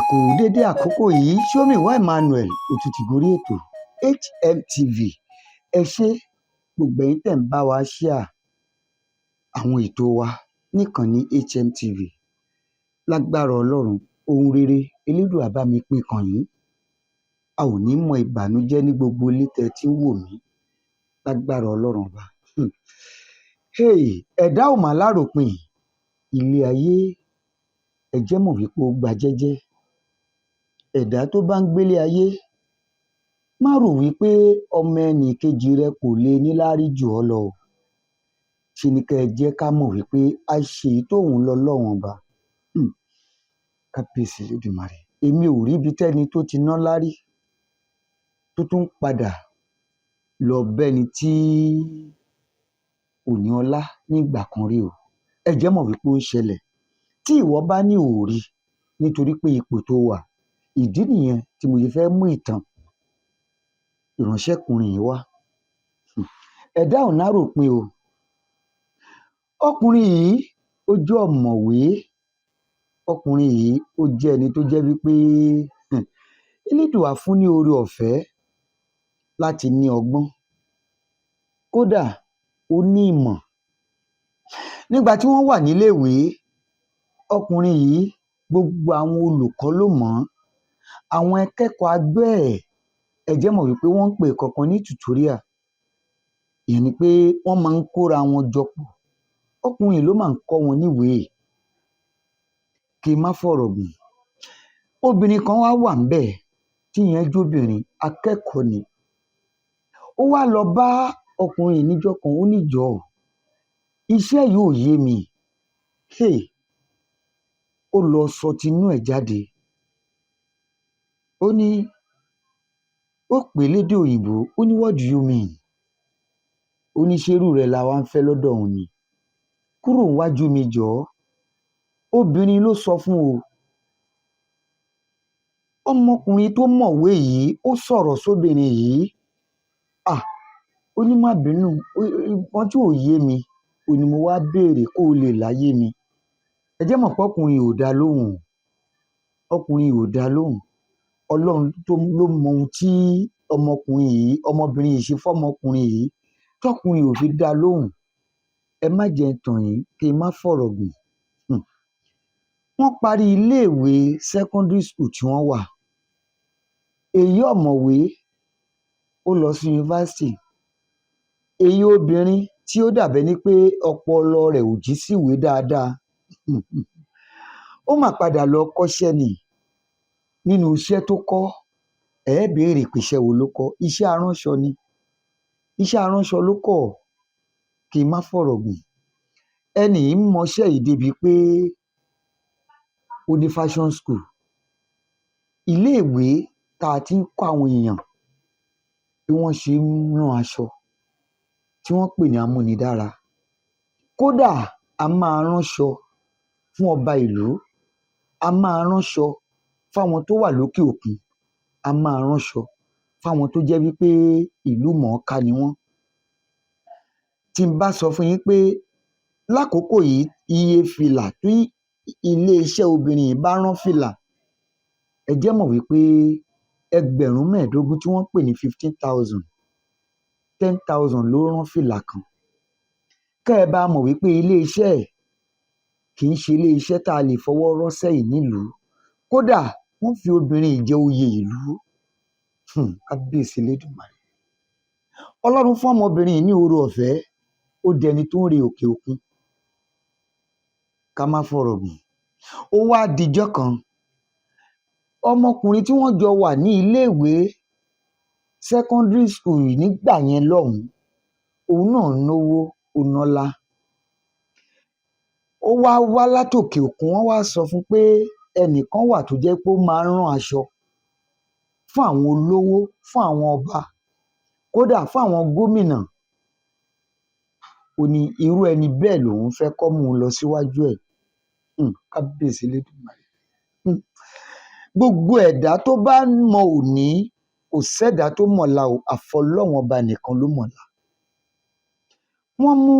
kú dédé àkókò yìí Ṣómìwá Emmanuel ó tún ti gorí ètò HMTV. Ẹ ṣé gbogbo ẹ̀yin tẹ̀ ń bá wa ṣíà àwọn ètò wa níkànnì HMTV. Lágbára Ọlọ́run, ohun rere Elédùà bá mi pín kàn yín. A ò ní mọ ìbànújẹ́ ní gbogbo ilé tẹ́ tí ń wò mí. Lágbára Ọlọ́run ọba. Ẹ̀dá ò mà láròpin. Ilé ayé ẹ jẹ́ mọ̀ wípé ó gba jẹ́jẹ́. Ẹ̀dá tó bá ń gbélé ayé, má rò wípé ọmọ ẹnì kejì rẹ kò lè níláárí jù ọ́ lọ. Ṣe ni kẹ́ ẹ jẹ́ ká mọ̀ wípé a ṣe èyí tóun lọ́lọ́run ọba. Kábíyèsí Olódùmarè. Èmi ò rí ibi tẹ́ni tó ti ná lárí tó tún padà lọ bẹ́ni tí ò ní ọlá nígbà kan rí o. Ẹ jẹ́ mọ̀ wípé ó ń ṣẹlẹ̀. Tí ìwọ bá ní òòrí nítorí pé ipò tó wà, ìdí nìyẹn tí mo ṣe fẹ́ mú ìtàn ìránṣẹ́kùnrin yìí wá. Ẹ̀dá ò náròpin o. Ọkùnrin yìí ó jẹ́ ọ̀mọ̀wé. Ọkùnrin yìí ó jẹ́ ẹni tó jẹ́ wípé Elédùà fún ní oore ọ̀fẹ́ láti ní ọgbọ́n. Kódà ó ní ìmọ̀. Nígbà tí wọ́n wà níléèwé, ọkùnrin yìí gbogbo àwọn olùkọ́ ló mọ̀ ọ́n. Àwọn akẹ́kọ̀ọ́ àgbẹ̀ ẹ jẹ́ mọ̀ wípé wọ́n ń pè kankan ní tutorial. Ìyẹn ni pé wọ́n máa ń kóra wọn jọ pọ̀. Ọkùnrin yìí ló máa ń kọ́ wọn níwèé. Kí n má fọ̀rọ̀ gùn. Obìnrin kan wá wà ńbẹ̀ tí ìyẹn jóbìnrin akẹ́kọ̀ọ́ ni. Ó wá lọ bá ọkùnrin yìí níjọ́ kan, ó ní jọ̀ọ́ iṣẹ́ yìí ò yé mi. Ó lọ sọ tinú ẹ̀ jáde. Ó ní, ó pè é lédè òyìnbó, ó ní what do you mean? Ó ní ṣerú rẹ̀ la wá ń fẹ́ lọ́dọ̀ òun ni. Kúrò níwájú mi jọ̀ọ́. Obìnrin ló sọ fún o. Ọmọkùnrin tó mọ̀wé yìí ó sọ̀rọ̀ sóbìnrin yìí. Ó ní má bínú, nǹkan tí ò yé mi, ó ní mo wá béèrè kó o lè láyé mi. Ẹ jẹ́ mọ̀ pé ọkùnrin ò dá lóhùn. Ọkùnrin ò dá lóhùn. Ọlọ́run ló mọ ohun tí ọmọbìnrin yìí ṣe fọ́mọkùnrin yìí tọkùnrin ò fi dá lóhùn. Ẹ má jẹ́ n tàn yín kí n má fọ̀rọ̀ gùn. Wọ́n parí iléèwé secondary school tí wọ́n wà. Èyí ọ̀mọ̀wé ó lọ sí yunifásitì. Èyí obìnrin tí ó dàbẹ́ ní pé ọpọlọ rẹ̀ ò jí síwèé dáadáa. Ó mà padà lọ kọ́ṣẹ́ ni. Nínú iṣẹ́ tó kọ́, ẹ béèrè pé iṣẹ́ wo ló kọ́. Iṣẹ́ aránṣọ ni. Iṣẹ́ aránṣọ ló kọ́. Kí n má fọ̀rọ̀ gùn. Ẹni yìí mọṣẹ́ yìí débi pé ó ní fashion school. Iléèwé tá a ti ń kọ́ àwọn èèyàn bí wọ́n ṣe ń rán aṣọ tí wọ́n pè ní amúnidára. Kódà a máa ránṣọ fún ọba ìlú. A máa ránṣọ fáwọn tó wà lókè òkun. A máa ránṣọ fáwọn tó jẹ́ wípé ìlú mọ̀ọ́ká ni wọ́n. Tí n bá sọ fún yín pé lákòókò yìí iye fìlà tí iléeṣẹ́ obìnrin yìí bá rán fìlà, ẹ jẹ́ mọ̀ wípé ẹgbẹ̀rún 15 tí wọ́n pè ní 15,000, 10,000 ló rán fìlà kan. Kẹ́ ẹ bá mọ̀ wípé iléeṣẹ́ kì í ṣe iléeṣẹ́ tá a lè fọwọ́ rọ́ sẹ́yìn nílùú. Kódà wọ́n fi obìnrin yìí jẹ oyè ìlú. Kábíyèsí Elédùmarè. Ọlọ́run fún ọmọbìnrin yìí ní oore ọ̀fẹ́. Ó dẹni tó ń re òkè òkun. Ká má fọ̀rọ̀ gùn. Ó wá dijọ́ kan. Ọmọkùnrin tí wọ́n jọ wà ní iléèwé secondary school nígbà yẹn lọ́hùn-ún, òun náà náwó ó nọ́lá. Ó wá látòkè òkun. Wọ́n wá sọ fún pé ẹnìkan wà tó jẹ́ pé ó máa ń rán aṣọ fún àwọn olówó, fún àwọn ọba, kódà fún àwọn gómìnà. Ó ní irú ẹni bẹ́ẹ̀ lòun fẹ́ kọ́ mú un lọ síwájú ẹ̀. Kábíyèsí Elédùmarè. Gbogbo ẹ̀dá tó bá mọ òní kò sẹ́dá tó mọ̀la o, àfọlọ́run ọba nìkan ló mọ̀la. Wọ́n mú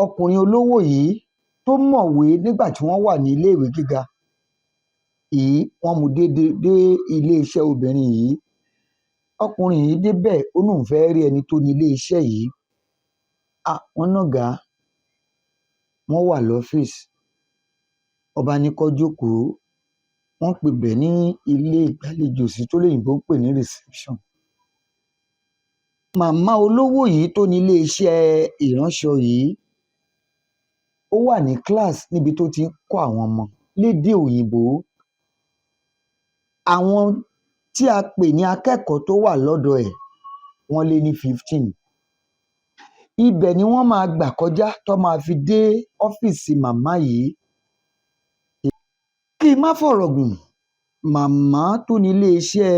ọkùnrin olówó yìí tó mọ̀wé nígbà tí wọ́n wà ní iléèwé gíga. yìí wọ́n mú dé iléeṣẹ́ obìnrin yìí. Ọkùnrin yìí débẹ̀ ó lóun fẹ́ rí ẹni tó ní iléeṣẹ́ yìí. Wọ́n nàgá, wọ́n wà lọ́fíìsì, ọba ní kó jókòó, wọ́n pè bẹ́ẹ̀ ní ilé ìgbàlejò sí tó lóyìnbó ń pè ní reception. Màmá olówó yìí tó ní iléeṣẹ́ ìránṣọ yìí ó wà ní kíláàsì níbi tó ti ń kọ́ àwọn ọmọ lédè òyìnbó. Àwọn tí a pè ní akẹ́kọ̀ọ́ tó wà lọ́dọ̀ ẹ̀ wọ́n lé ní 15. Ibẹ̀ ni wọ́n máa gbà kọjá tó máa fi dé ọ́fíìsì màmá yìí. Kí n má fọ̀rọ̀ gùn, màmá tó ní iléeṣẹ́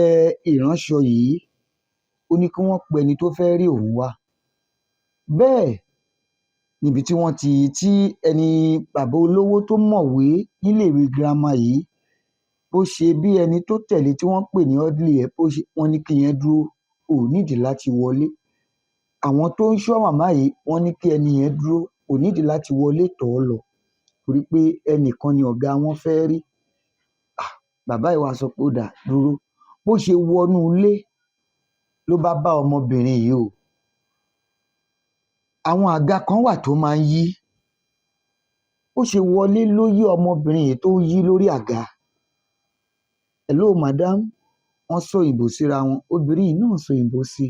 ìránṣọ yìí ó ní kí wọ́n pe ẹni tó fẹ́ rí òun wá. Bẹ́ẹ̀ níbi tí ẹni bàbá olówó tó mọ̀wé níléèwé girama yìí bó ṣe bí ẹni tó tẹ̀lé tí wọ́n pè ní ọ́dílì ẹ̀ wọ́n ní kí yẹn dúró, ò nídìí láti wọlé. Àwọn tó ń ṣọ́ màmá yìí wọ́n ní kí ẹni yẹn dúró, ò nídìí láti wọlé tọ̀ ọ́ lọ torí pé ẹnìkan ni ọ̀gá wọn fẹ́ rí. Bàbá yìí wá sọ pé ó dà dúró. Bó ṣe wọnú ilé ló bá ọmọbìnrin yìí o. Àwọn àga kan wà tó máa ń yí. Ó ṣe wọlé ló yí ọmọbìnrin yìí tó yí lórí àga. Hello madam, wọ́n sọ òyìnbó síra wọn, obìnrin yìí náà sọ òyìnbó sí.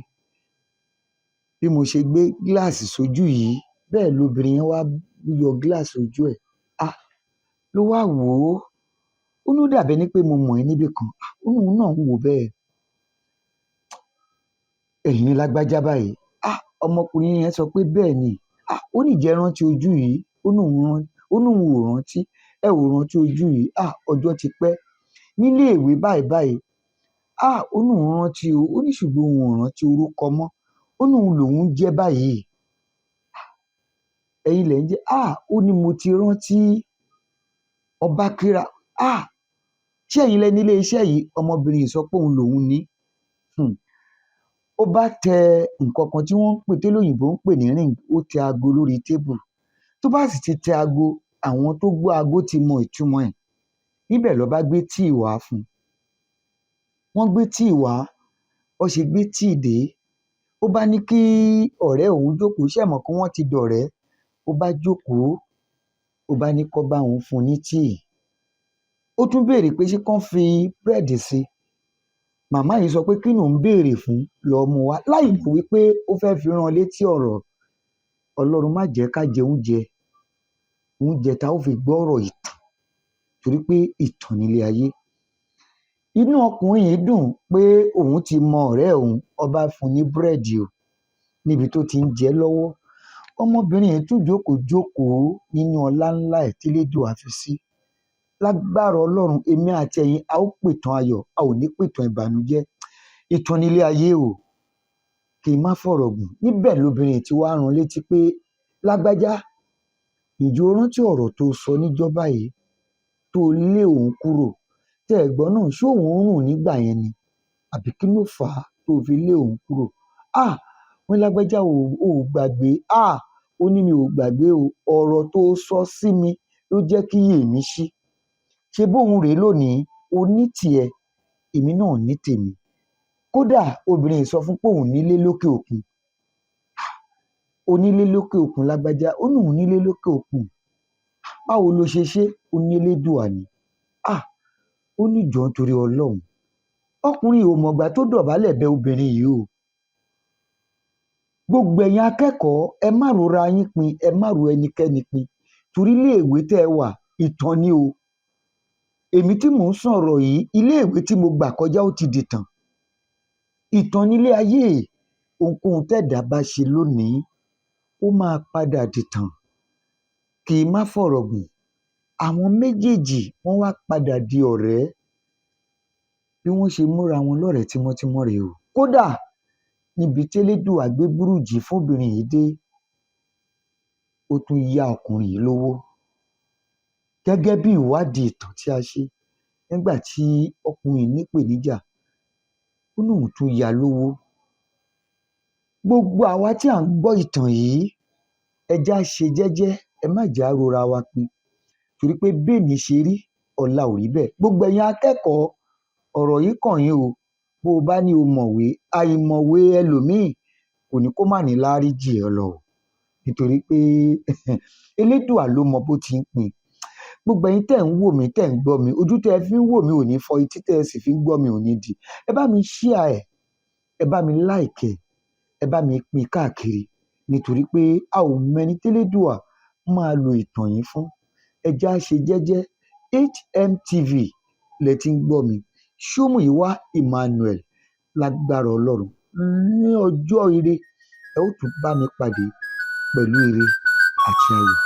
Bí mo ṣe gbé gíláàsì sójú yìí bẹ́ẹ̀ lobìnrin yẹn wá yọ gíláàsì ojú ẹ̀. Ló wá wò ó. Ó ní ó dàbí ẹni pé mo mọ̀ ẹ́ níbì kan. Ó ní òun náà ń wò bẹ́ẹ̀. Ẹ̀yin ni lágbájá báyìí. Ọmọkùnrin yẹn sọ pé bẹ́ẹ̀ ni. Ó ní ìjẹ́ rántí ojú yìí. Ó ní òun ò rántí. Ẹ ò rántí ojú yìí. Ọjọ́ ti pẹ́. Nílé ìwé báyìí. Ó ní òun rántí o. Ó ní ṣùgbọ́n òun ò rántí orúkọ mọ́. Ó ní òun lòun jẹ́ báyìí. Ẹ̀yin lẹ̀ ń jẹ́. Ó ní mo ti rántí. Ọba kíra. Ṣé ẹ̀yin lẹ ní ilé iṣẹ́ yìí? Ọmọbìnrin yìí sọ pé òun lòun ní. Ó bá tẹ nǹkan kan tí wọ́n ń pè tí olóyìnbó ń pè ní ring, ó tẹ aago lórí tébù. Tó bá sì ti tẹ aago, àwọn tó gbọ́ aago ti mọ ìtumọ̀ ẹ̀. Níbẹ̀ ló bá gbé tíì wá fún un. Wọ́n gbé tíì wá, ó ṣe gbé tíì dé. Ó bá ní kí ọ̀rẹ́ òun jókòó, ṣé ẹ mọ̀ pé wọ́n ti dọ̀rẹ́. Ó bá jókòó, ó bá ní kó bá òun fún un ní tíì. Ó tún béèrè pé ṣé kán fi búrẹ́dì sí. Màmá yìí sọ pé kí lòun béèrè fún lọ mú wá láì mọ̀ wípé ó fẹ́ fi rán létí ọ̀rọ̀. Ọlọ́run má jẹ́ ká jẹ oúnjẹ tá ó fi gbọ́ ọ̀rọ̀ ìtàn torí pé ìtàn nílé ayé. Inú ọkùnrin yìí dùn pé òun ti mọ ọ̀rẹ́ òun, ó bá fún ní búrẹ́dì o níbi tó ti ń jẹ lọ́wọ́. Ọmọbìnrin yìí tún jókòó nínú ọlá ńlá ẹ̀ tí Elédùà fi sí. Lágbára Ọlọ́run, èmi àti ẹ̀yin a ó pìtàn ayọ̀, a ò ní pìtàn ìbànújẹ́. Ìtàn nílé ayé o. Kì í má fọ̀rọ̀ gùn. Níbẹ̀ lobìnrin tí wàá rán létí pé lágbájá, ìjọ rántí ọ̀rọ̀ tó sọ níjọ́ báyìí tó lé òun kúrò. Tẹ́ ẹ̀gbọ́n náà, ṣé òun rùn nígbà yẹn ni? Àbí kí ló fà á tó fi lé òun kúrò? Wọ́n lágbájá ò gbàgbé. Ó ní mi ò gbàgbé o. Ọ̀rọ̀ tó sọ sí mi ló jẹ́ kí iyè mi ṣí. Ṣé bóun rèé lónìí, o ní tiẹ̀, èmi náà ní tèmi. Kódà obìnrin yìí sọ fún pé òun nílé lókè òkun. Onílé lókè òkun lágbájá, ó ní òun nílé lókè òkun. Báwo ló ṣe ṣe? Ó ní Elédùà ni. Ó ní jọ̀ọ́ nítorí Ọlọ́run. Ọkùnrin ò mọ̀gbà tó dọ̀bálẹ̀ bẹ obìnrin yìí o. Gbogbo ẹ̀yin akẹ́kọ̀ọ́, ẹ má rora yín pin, ẹ má ro ẹnikẹ́ni pin torí iléèwé tẹ́ ẹ wà ìtàn ni o. Èmi tí mò ń sọ̀rọ̀ yìí, iléèwé tí mo gbà kọjá ó ti dìtàn. Ìtàn nílé ayé. Ohunkóhun tẹ́dá bá ṣe lónìí ó máa padà dìtàn. Kì í má fọ̀rọ̀ gùn. Àwọn méjèèjì wọ́n wá padà di ọ̀rẹ́. Bí wọ́n ṣe múra wọn lọ́rẹ̀ẹ́ tímọ́tímọ́ rèé o. Kódà níbi tí Elédùà gbé búrújì fóbìnrin yìí dé, ó tún yá ọkùnrin yìí lówó. Gẹ́gẹ́ bí ìwádìí ìtàn tí a ṣe nígbà tí ọkùnrin nípèníjà, ó ní òun tún yá lówó. Gbogbo àwa tí à ń gbọ́ ìtàn yìí, ẹ já ṣe jẹ́jẹ́, ẹ má jà rora wa pin torí pé bẹ́ẹ̀ni ṣe rí ọ̀la ò rí bẹ́ẹ̀. Gbogbo ẹ̀yin akẹ́kọ̀ọ́, ọ̀rọ̀ yìí kàn yín o. Bó o bá ní o mọ̀wé, àìmọ̀wé ẹlòmíì kò ní kó má ní láárí jì ọ́ lọ o. Nítorí pé Elédùà ló mọ bó ti ń pín. Gbogbo ẹ̀yin tẹ́ ń wò mí, tẹ́ ń gbọ́ mi, ojú tẹ́ ẹ fi ń wò mí ò ní fọ́, etí tẹ́ ẹ sì fi ń gbọ́ mi ò ní di. Ẹ bá mi share ẹ̀, ẹ bá mi like ẹ̀, ẹ bá mi pín káàkiri. Nítorí pé a ò mẹ́ni t'Elédùà máa lo ìtàn yìí fún. Ẹ jẹ́ á ṣe jẹ́jẹ́. HMTV lẹ ti ń gbọ́ mi. Ṣómùyíwá Emmanuel, lágbára Ọlọ́run. Ní ọjọ́ ire, ẹ ó tún bá mi pàdé pẹ̀lú ire àti ayọ̀.